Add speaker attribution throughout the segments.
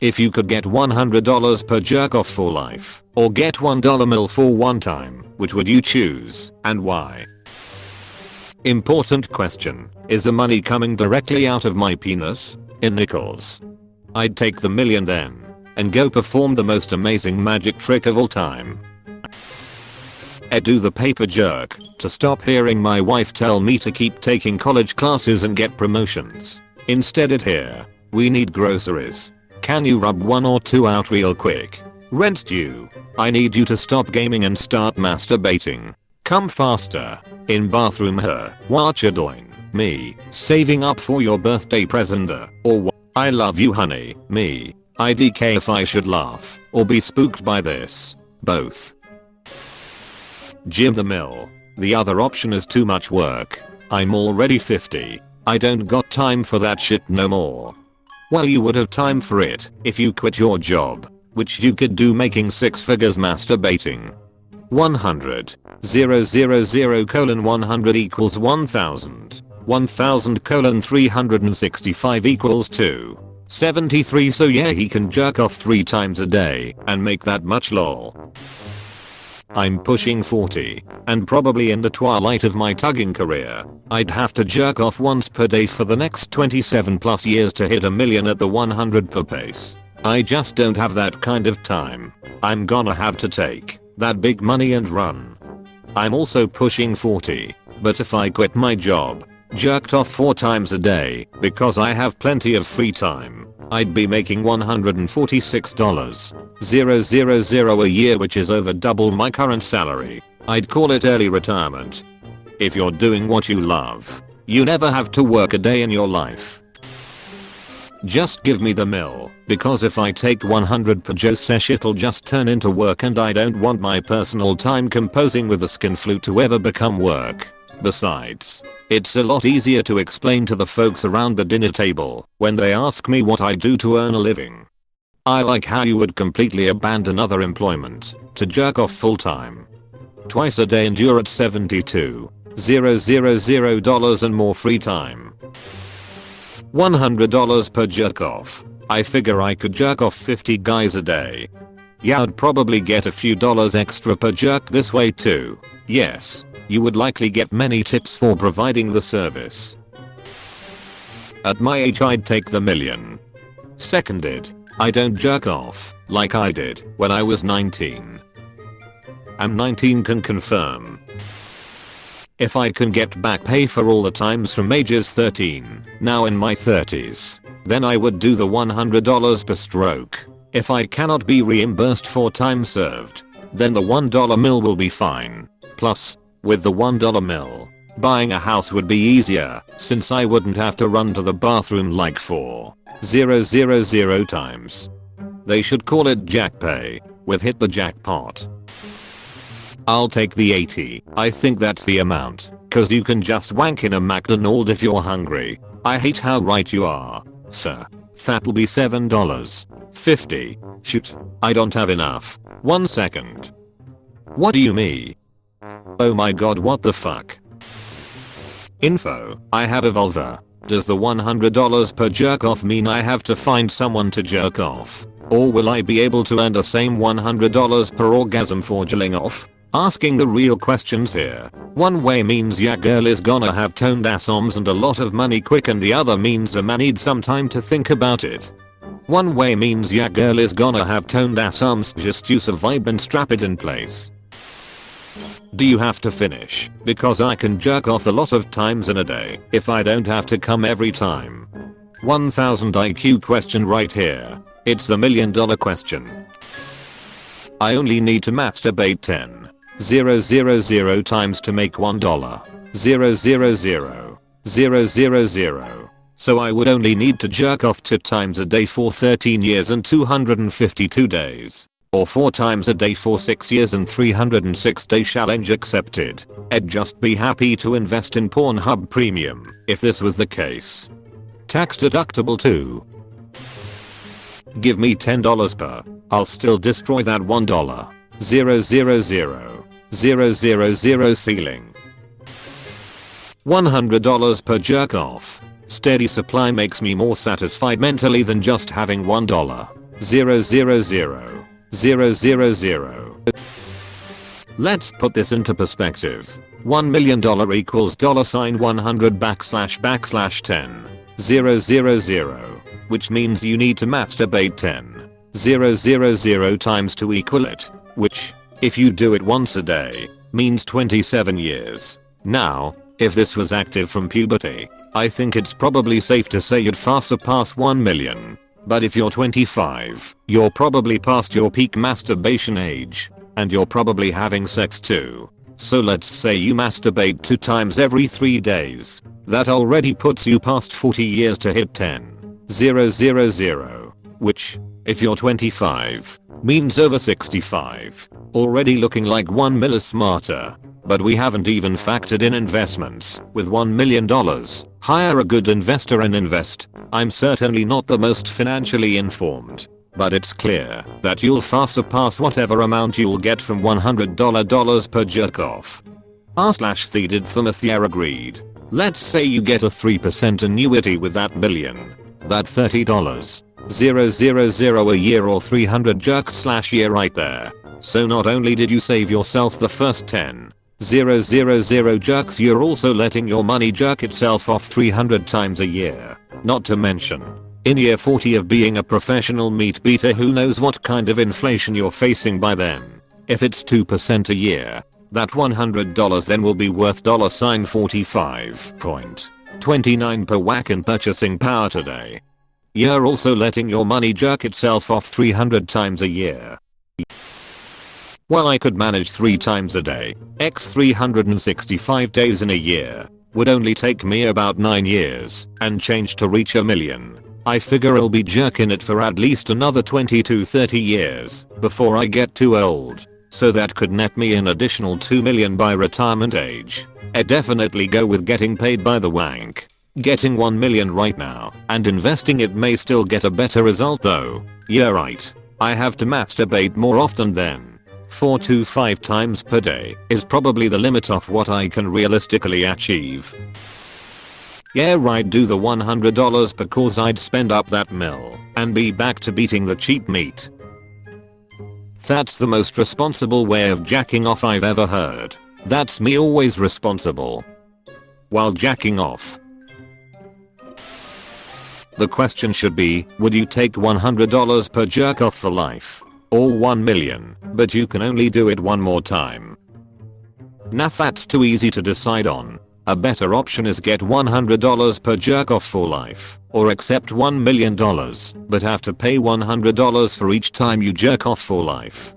Speaker 1: If you could get $100 per jerk off for life, or get $1 mill for one time, which would you choose, and why? Important question. Is the money coming directly out of my penis? In nickels? I'd take the million then, and go perform the most amazing magic trick of all time. Do the paper jerk, to stop hearing my wife tell me to keep taking college classes and get promotions. Instead it here. We need groceries. Can you rub 1 or 2 out real quick? Rent's due. I need you to stop gaming and start masturbating. Come faster. In bathroom her. What you doing? Me. Saving up for your birthday present. Or what? I love you honey. Me. IDK if I should laugh or be spooked by this. Both. Jim the mill. The other option is too much work. I'm already 50. I don't got time for that shit no more. Well, you would have time for it if you quit your job, which you could do making 6 figures masturbating. 100. 100 equals 1000. 1000 colon 365 equals 273. So yeah, he can jerk off 3 times a day and make that much lol. I'm pushing 40 and probably in the twilight of my tugging career. I'd have to jerk off once per day for the next 27 plus years to hit a million at the 100 per pace. I just don't have that kind of time. I'm gonna have to take that big money and run. I'm also pushing 40, but if I quit my job, jerked off 4 times a day because I have plenty of free time, I'd be making $146,000 a year, which is over double my current salary. I'd call it early retirement. If you're doing what you love, you never have to work a day in your life. Just give me the mill, because if I take 100 per Joe sesh it'll just turn into work and I don't want my personal time composing with the skin flute to ever become work. Besides, it's a lot easier to explain to the folks around the dinner table when they ask me what I do to earn a living. I like how you would completely abandon other employment to jerk off full time. Twice a day and you're at $72,000 and more free time. $100 per jerk off. I figure I could jerk off 50 guys a day. Yeah, I'd probably get a few dollars extra per jerk this way too. Yes, you would likely get many tips for providing the service. At my age I'd take the million. Seconded. I don't jerk off like I did when I was 19. I'm 19, can confirm. If I can get back pay for all the times from ages 13, now in my 30s, then I would do the $100 per stroke. If I cannot be reimbursed for time served, then the $1 mill will be fine. Plus, with the $1 mill, buying a house would be easier since I wouldn't have to run to the bathroom like 4,000 times. They should call it jack pay. We've hit the jackpot. I'll take the 80. I think that's the amount, cause you can just wank in a McDonald's if you're hungry. I hate how right you are, sir. That'll be $7.50. Shoot, I don't have enough. 1 second. What do you mean? Oh my god, what the fuck? Info, I have a vulva. Does the $100 per jerk off mean I have to find someone to jerk off? Or will I be able to earn the same $100 per orgasm for jilling off? Asking the real questions here. One way means ya girl is gonna have toned ass-oms and a lot of money quick, and the other means a man needs some time to think about it. One way means ya girl is gonna have toned ass-oms, just use a vibe and strap it in place. Do you have to finish? Because I can jerk off a lot of times in a day if I don't have to come every time. 1000 IQ question right here. It's the $1 million question. I only need to masturbate 10,000 times to make $1. 000. So I would only need to jerk off 2 times a day for 13 years and 252 days. Or 4 times a day for 6 years and 306 days. Challenge accepted. I'd just be happy to invest in Pornhub Premium if this was the case. Tax deductible too. Give me $10 per. I'll still destroy that $1. 000 ceiling. $100 per jerk off. Steady supply makes me more satisfied mentally than just having $1. Let's put this into perspective. $1 million equals $100 \$10,000, which means you need to masturbate 10,000 times to equal it, which, if you do it once a day, means 27 years. Now, if this was active from puberty, I think it's probably safe to say you'd far surpass 1 million. But if you're 25, you're probably past your peak masturbation age, and you're probably having sex too. So let's say you masturbate 2 times every 3 days. That already puts you past 40 years to hit 10,000, which, if you're 25, means over 65. Already looking like 1 mil smarter. But we haven't even factored in investments. With $1 million, hire a good investor and invest. I'm certainly not the most financially informed, but it's clear that you'll far surpass whatever amount you'll get from $100 per jerk off. R/the did Thumithia agreed. Let's say you get a 3% annuity with that million. That $30,000 a year or 300 jerks/year right there. So not only did you save yourself the first 10,000 jerks, you're also letting your money jerk itself off 300 times a year. Not to mention, in year 40 of being a professional meat beater, who knows what kind of inflation you're facing by then. If it's 2% a year, that $100 then will be worth $45.29 per whack in purchasing power today. You're also letting your money jerk itself off 300 times a year. Well, I could manage 3 times a day, x 365 days in a year. Would only take me about 9 years and change to reach $1 million. I figure I'll be jerking it for at least another 20 to 30 years before I get too old. So that could net me an additional $2 million by retirement age. I'd definitely go with getting paid by the wank. Getting $1 million right now and investing it may still get a better result though. Yeah, right. I have to masturbate more often then. 4 to 5 times per day is probably the limit of what I can realistically achieve. Yeah, right, do the $100 because I'd spend up that mil and be back to beating the cheap meat. That's the most responsible way of jacking off I've ever heard. That's me always responsible while jacking off. The question should be, would you take $100 per jerk off for life? Or 1 million, but you can only do it one more time? Nah, that's too easy to decide on. A better option is get $100 per jerk off for life, or accept $1 million, but have to pay $100 for each time you jerk off for life.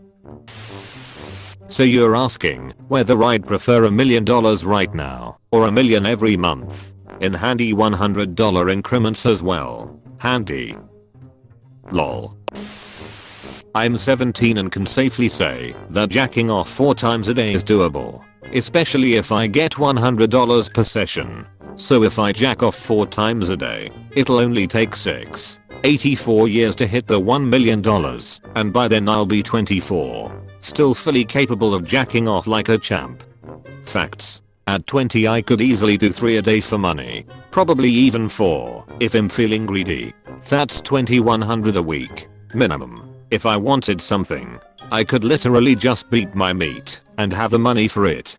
Speaker 1: So you're asking whether I'd prefer $1 million right now, or $1 million every month, in handy $100 increments as well. Handy. Lol. I'm 17 and can safely say that jacking off 4 times a day is doable, especially if I get $100 per session. So if I jack off 4 times a day, it'll only take 84 years to hit the $1 million, and by then I'll be 24, still fully capable of jacking off like a champ. Facts. At 20 I could easily do 3 a day for money, probably even 4 if I'm feeling greedy. That's $2,100 a week, minimum. If I wanted something, I could literally just beat my meat and have the money for it.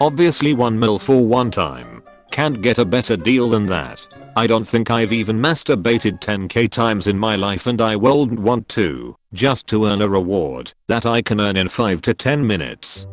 Speaker 1: Obviously 1 mil for one time. Can't get a better deal than that. I don't think I've even masturbated 10k times in my life, and I wouldn't want to, just to earn a reward that I can earn in 5 to 10 minutes.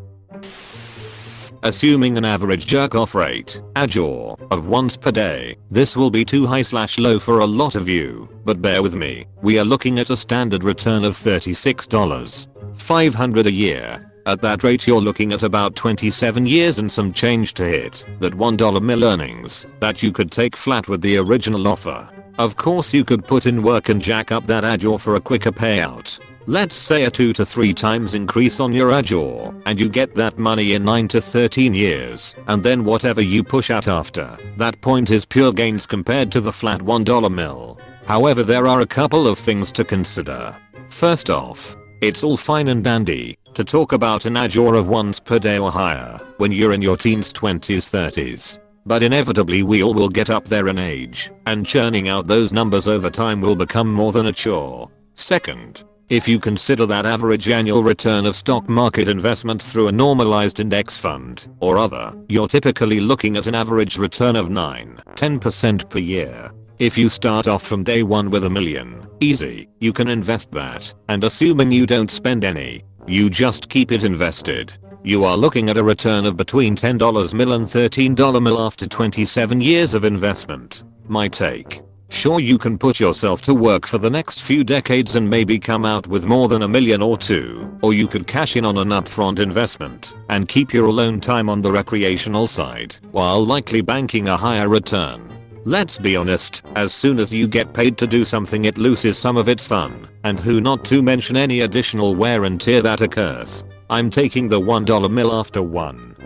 Speaker 1: Assuming an average jerk off rate, AJOR, of once per day, this will be too high/low for a lot of you, but bear with me, we are looking at a standard return of $36,500 a year. At that rate you're looking at about 27 years and some change to hit that $1 mil earnings that you could take flat with the original offer. Of course you could put in work and jack up that AJOR for a quicker payout. Let's say a 2 to 3 times increase on your AJOR, and you get that money in 9 to 13 years, and then whatever you push out after that point is pure gains compared to the flat $1 mil. However, there are a couple of things to consider. First off, it's all fine and dandy to talk about an AJOR of once per day or higher when you're in your teens, 20s, 30s. But inevitably we all will get up there in age, and churning out those numbers over time will become more than a chore. Second, if you consider that average annual return of stock market investments through a normalized index fund or other, you're typically looking at an average return of 9-10% per year. If you start off from day one with $1 million, easy, you can invest that, and assuming you don't spend any, you just keep it invested, you are looking at a return of between $10 mil and $13 mil after 27 years of investment. My take. Sure, you can put yourself to work for the next few decades and maybe come out with more than $1 million or $2, or you could cash in on an upfront investment and keep your alone time on the recreational side while likely banking a higher return. Let's be honest, as soon as you get paid to do something it loses some of its fun, and who not to mention any additional wear and tear that occurs. I'm taking the $1 mil after one.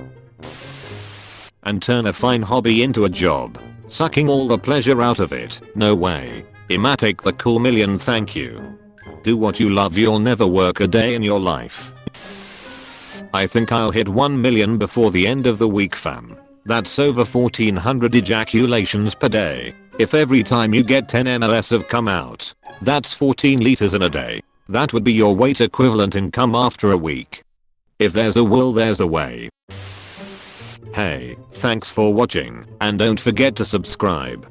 Speaker 1: And turn a fine hobby into a job. Sucking all the pleasure out of it, no way. Ima, take the cool $1 million, thank you. Do what you love, you'll never work a day in your life. I think I'll hit 1 million before the end of the week, fam. That's over 1400 ejaculations per day. If every time you get 10 mls of come out, that's 14 liters in a day. That would be your weight equivalent in cum after a week. If there's a will, there's a way. Hey, thanks for watching, and don't forget to subscribe.